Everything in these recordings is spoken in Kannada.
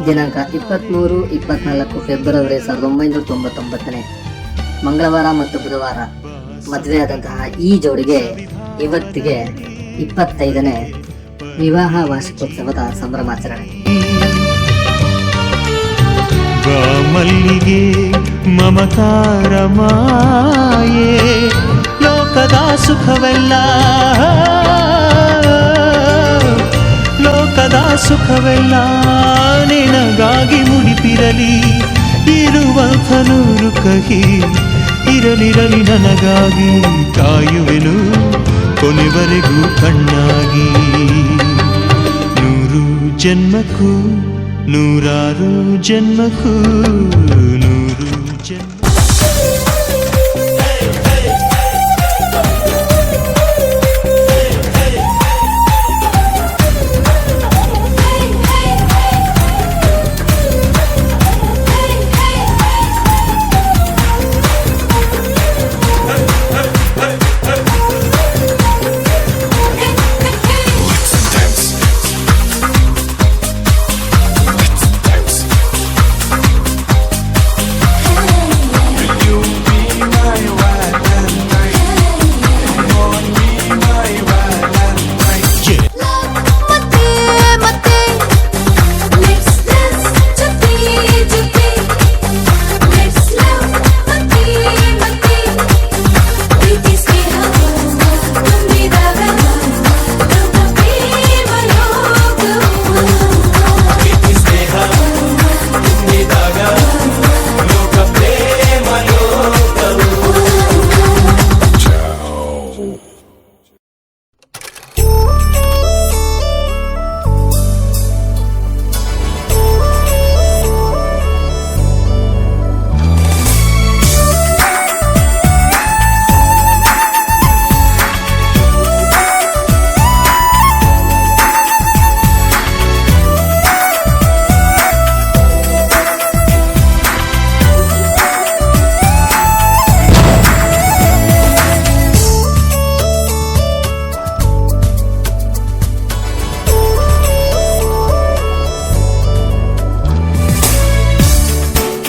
ದಿನಾಂಕ 23-24 ಫೆಬ್ರವರಿ 1999 ಮಂಗಳವಾರ ಮತ್ತು ಬುಧವಾರ ಮದುವೆಯಾದಂತಹ ಈ ಜೋಡಿಗೆ ಇವತ್ತಿಗೆ 25ನೇ ವಿವಾಹ ವಾರ್ಷಿಕೋತ್ಸವದ ಸಂಭ್ರಮಾಚರಣೆ. ಮಲ್ಲಿಗೆ ಮಮಕಾರ ಮಾಯೆ ಲೋಕದ ಸುಖವೆಲ್ಲ ನಿನಗಾಗಿ ಮುಡಿಪಿರಲಿ ಇರುವಂಥ ನೂರು ಕಹಿ ಇರಲಿರಲಿ ನನಗಾಗಿ ಕಾಯುವೆನು ಕೊನೆವರೆಗೂ ಕಣ್ಣಾಗಿ. 100 ಜನ್ಮಕ್ಕೂ 100 ಜನ್ಮಕ್ಕೂ 100 ಜನ್ಮ.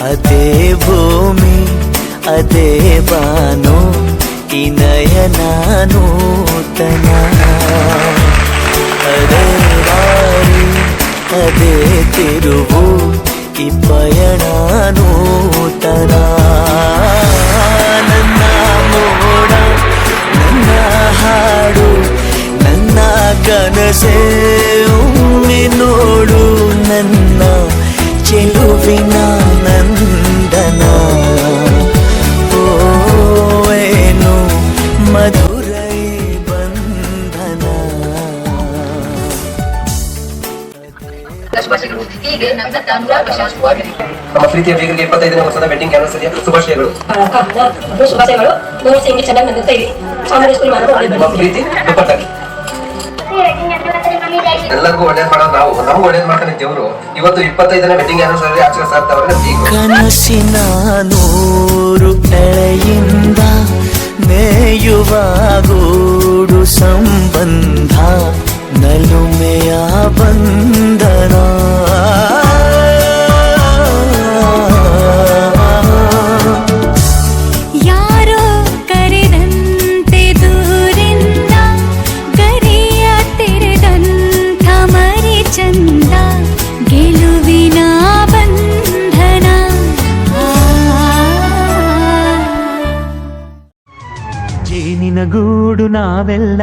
ಅದೇ ಭೂಮಿ ಅದೇ ಬಾನು ಈ ನಯನ ನೂತನ, ಅದೇ ದಾರಿ ಅದೇ ತಿರುವು ಈ ಪಯಣ ನೂತನ. ನನ್ನ ಮೋಡ ನನ್ನ ಹಾಡು ನನ್ನ ಕನಸೇ ಒಮ್ಮೆ ನೋಡು ನನ್ನ ಚೆಲುವಿನ ನಂದನ. ಓವೇನು ಮಧುರೈ ಬಂಧನ. ನಮ್ಮ ಪ್ರೀತಿಯ ಬೀಗರಿಗೆ 25ನೇ ವರ್ಷದ ವೆಡ್ಡಿಂಗ್ ಆನಿವರ್ಸರಿಯ ಶುಭಾಶಯಗಳು. ಶುಭಾಶಯಗಳು. ಚೆನ್ನಾಗಿ ನಂದುತ್ತಾ ಪ್ರೀತಿ ದುಪ್ಪಟ್ಟಾಗಿ ಎಲ್ಲರಿಗೂ ಒಳ್ಳೇದ್ ಮಾಡೋದು ನಾವು, ನಮ್ಗೆ ಒಳ್ಳೇದ್ ಮಾಡ್ತಾನೆ ದೇವರು. ಇವತ್ತು 25ನೇ ವೆಡ್ಡಿಂಗ್ ಆನಿವರ್ಸರಿ ಆಚರಿಸ್ತಾ ಇರ್ತಾವ್ರೆ. ಕನಸಿನ 100 ಎಳೆಯಿಂದ ಮೇಯುವ ಗೂಡು ಸಂಬಂಧ ನಲುಮೆಯ ಬಂಧನ. ಜೇನಿನ ಗೂಡು ನಾವೆಲ್ಲ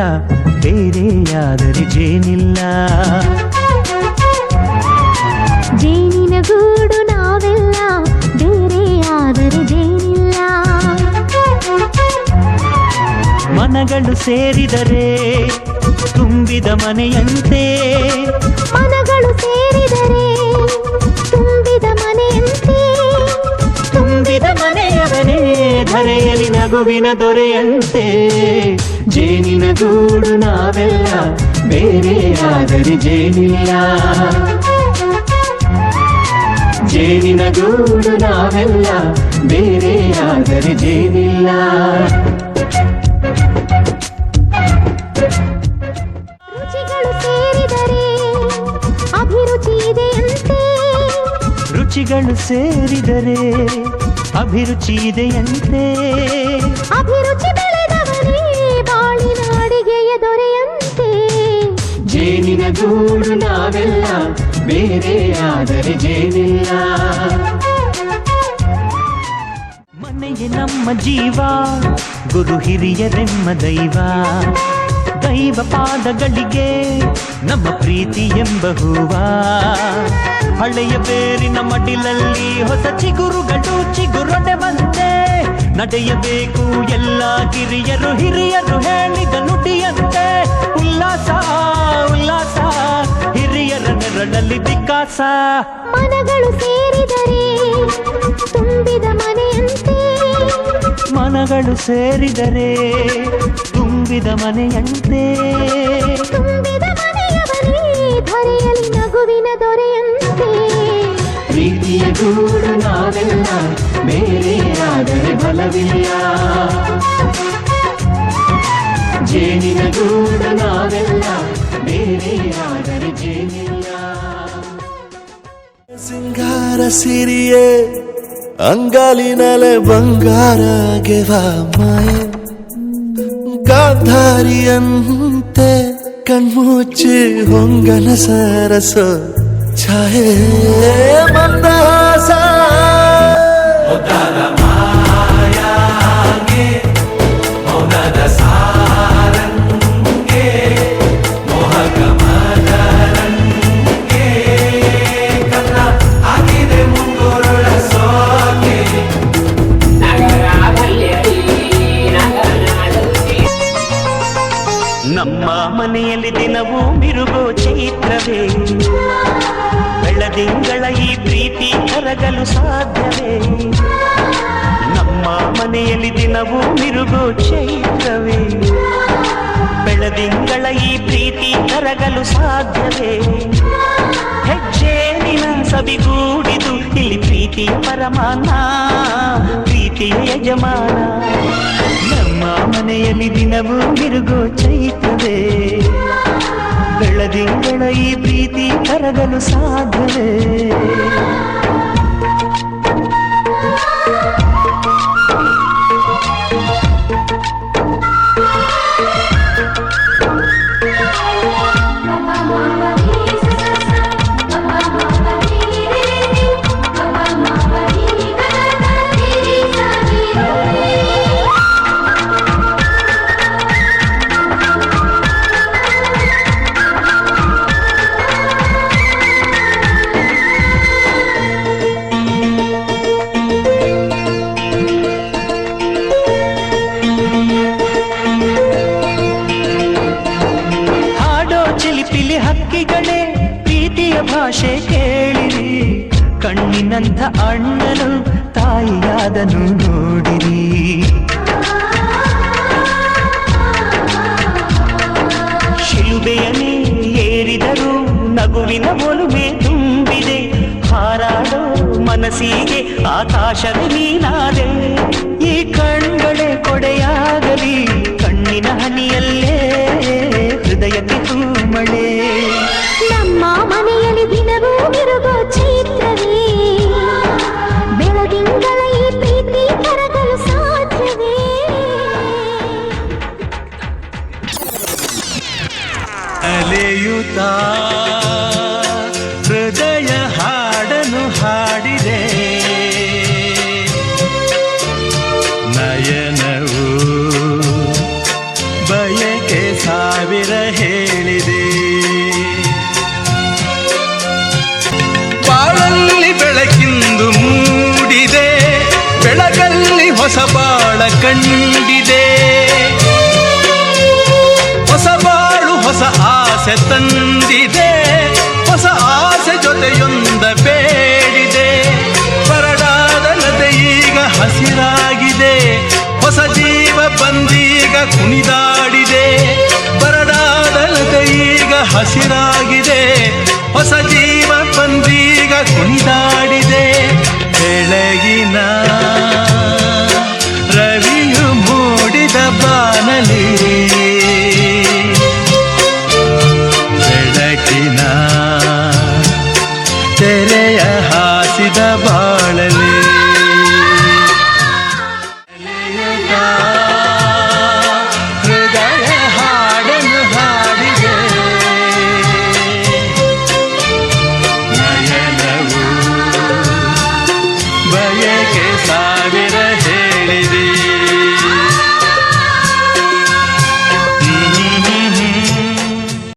ಬೇರೆಯಾದರೆ ಜೇನಿಲ್ಲ. ಜೇನಿನ ಗೂಡು ನಾವೆಲ್ಲ ಬೇರೆಯಾದರೆ ಜೇನಿಲ್ಲ. ಮನಗಳು ಸೇರಿದರೆ ತುಂಬಿದ ಮನೆಯಂತೆ, ಮನಗಳು ಸೇರಿದರೆ ತುಂಬಿದ ಮನೆಯಂತೆ, ತುಂಬಿದ ಮನೆಯವನೇ ಧರೆಯಲಿ ನಗುವಿನ ದೊರೆಯಂತೆ. ಜೇನಿನ ಗೂಡು ನಾವೆಲ್ಲ ಬೇರೆಯಾದರೆ ಜೇನಿಲ್ಲ. ಜೇನಿನ ಗೂಡು ನಾವೆಲ್ಲ ಬೇರೆಯಾದರೆ ಜೇನಿಲ್ಲ. ರುಚಿಗಳು ಸೇರಿದರೆ ಅಭಿರುಚಿ ಇದೆಯಂತೆ, ರುಚಿಗಳು ಸೇರಿದರೆ ಅಭಿರುಚಿ ಇದೆಯಂತೆ. ಅಭಿರುಚಿ ಬೆಳೆದವರೇ ಬಾಳಿನ ಅಡಿಗೆಯ ದೊರೆಯಂತೆ. ಜೇನಿನ ಗೂಡು ನಾವೆಲ್ಲ ಬೇರೆ ಆದರೆ ಜೇನಿಲ್ಲ. ಮನೆಯೇ ನಮ್ಮ ಜೀವ, ಗುರು ಹಿರಿಯರೆಮ್ಮ ದೈವ. ದೈವ ಪಾದಗಳಿಗೆ ನಮ್ಮ ಪ್ರೀತಿ ಎಂಬ ಹೂವ. ಹಳೆಯ ಬೇರಿನ ಮಡಿಲಲ್ಲಿ ಹೊಸ ಚಿಗುರುಗಳು ಚಿಗುರೊಡೆ ಬಂದೆ. ನಡೆಯಬೇಕು ಎಲ್ಲ ಕಿರಿಯರು ಹಿರಿಯರು ಹೇಳಿದ ನುಡಿಯಂತೆ. ಉಲ್ಲಾಸ ಉಲ್ಲಾಸ ಹಿರಿಯರ ನೆರಳಲ್ಲಿ ವಿಕಾಸ. ಮನಗಳು ಸೇರಿದರೆ ತುಂಬಿದ ಮನೆಯಂತೆ. ಮನಗಳು ಸೇರಿದರೆ ತುಂಬಿದ ಮನೆಯಂತೆ. ತುಂಬಿದ ಮನೆಯವರೇ ಧರೆಯಲ್ಲಿ ನಗುವಿನ ದೊರೆಯಂತೆ. ಪ್ರೀತಿಯ ಗೂಡು ನಾವೆಲ್ಲ ಬೇರೆ ಆದರೆ ಬಲವಿಲ್ಲ. ಜೇನಿನ ಗೂಡು ನಾವೆಲ್ಲ ಬೇರೆ ಆದರೆ ಜೇನಿಲ್ಲ. ಸಿಂಗಾರ ಸಿರಿಯೇ ಅಂಗಾಲಿನಲೆ ಬಂಗಾರ ಗೆವ ಮಾಯೆ. ಗಾಂಧಾರಿಯಂತೆ ಕಣ್ಮುಚ್ಚಿ ಹೊಂಗನ ಸರಸ ಛಾಯೆ ಮಂದಹಾಸ. ಮೌನದ ಸಾರಂಗೆ ಮೋಹಕ ಮದರಂಗೆ ಕನ್ನ ಆಗಿದೆ ಮುಂಗೋರುಳ ಸೋಕೆ. ನಮ್ಮ ಮನೆಯಲ್ಲಿ ದಿನವೂ ಮಿರುಗೋ ಚೈತ್ರವೇ. ಬೆಳದಿಂಗಳ ಈ ಪ್ರೀತಿ ಕರಗಲು ಸಾಧ್ಯವೇ. ನಮ್ಮ ಮನೆಯಲ್ಲಿ ದಿನವೂ ಮಿರುಗೋ ಚೈತ್ರವೇ. ಬೆಳದಿಂಗಳ ಈ ಪ್ರೀತಿ ಕರಗಲು ಸಾಧ್ಯವೇ. ಹೆಜ್ಜೇನಿನ ಸವಿಗೂಡಿದು ಇಲ್ಲಿ ಪ್ರೀತಿಯ ಪರಮಾನ, ಪ್ರೀತಿಯ ಯಜಮಾನ. ನಮ್ಮ ಮನೆಯಲ್ಲಿ ದಿನವೂ ಮಿರುಗೋ ಚೈತ್ರವೇ. ಬೆಳದಿಂಗಳ ಈ ಪ್ರೀತಿ ಕರಗಲು ಸಾಧ್ಯವೇ. ಹಕ್ಕಿಗಳೇ ಪ್ರೀತಿಯ ಭಾಷೆ ಕೇಳಿರಿ. ಕಣ್ಣಿನಂಥ ಅಣ್ಣನು ತಾಯಿಯಾದನು ನೋಡಿರಿ. ಶಿಲುಬೆಯನೇ ಏರಿದರು ನಗುವಿನ ಒಲುಮೆ ತುಂಬಿದೆ. ಹಾರಾಡೋ ಮನಸ್ಸಿಗೆ ಆಕಾಶವೇ ನೀನಾದೆ. ಈ ಕಣ್ಗಳೇ ಕೊಡೆಯಾಗಲಿ ಕಣ್ಣಿನ ಹನಿಯಲ್ಲೇ ಹೃದಯಕ್ಕೆ ತೂಮಳೆ. ನಮ್ಮ ಮನೆಯಲ್ಲಿ ದಿನವೂ ಮಿರುಗೋ ಚೈತ್ರವೇ. ಬೆಳದಿಂಗಳ ಈ ಪ್ರೀತಿ ಕರಗಲು ಸಾಧ್ಯವೇ. ಅಲೆಯುತ್ತಾ ಹೃದಯ ಹಾಡನು ಹಾಡಿದೆ. ನಯನವು ಬಯಕೆ ಸಾವಿರ ಹೇಳಿದೆ. ಬಾಳಲ್ಲಿ ಬೆಳಕಿಂದು ಮೂಡಿದೆ. ಬೆಳಗಲ್ಲಿ ಹೊಸ ಬಾಳ ಕಂಡಿದೆ. ಹೊಸ ಬಾಳು ಹೊಸ ಆಸೆ ತಂದಿದೆ. ಹೊಸ ಆಸೆ ಜೊತೆಯೊಂದ ಬೇಡಿದೆ. ಬರಡಾದ ನದಿ ಈಗ ಹಸಿರಾಗಿದೆ. ಹೊಸ ಜೀವ ಬಂದೀಗ ಕುಣಿದಾಡಿದೆ. ಬರಡಾದ ನದಿ ಈಗ ಹಸಿರಾಗಿದೆ. ಹೊಸ ಜೀವ ಬಂದೀಗ ಕುಣಿದಾಡಿದೆ. ಬೆಳಗಿನ ರವಿಯು ಮೂಡಿದ ಬಾನಲಿ ಬೆಳಕಿನ ತೆರೆಯ ಹಾಸ ಬೆಳೆಸಿದ ಬಾಳಲಿ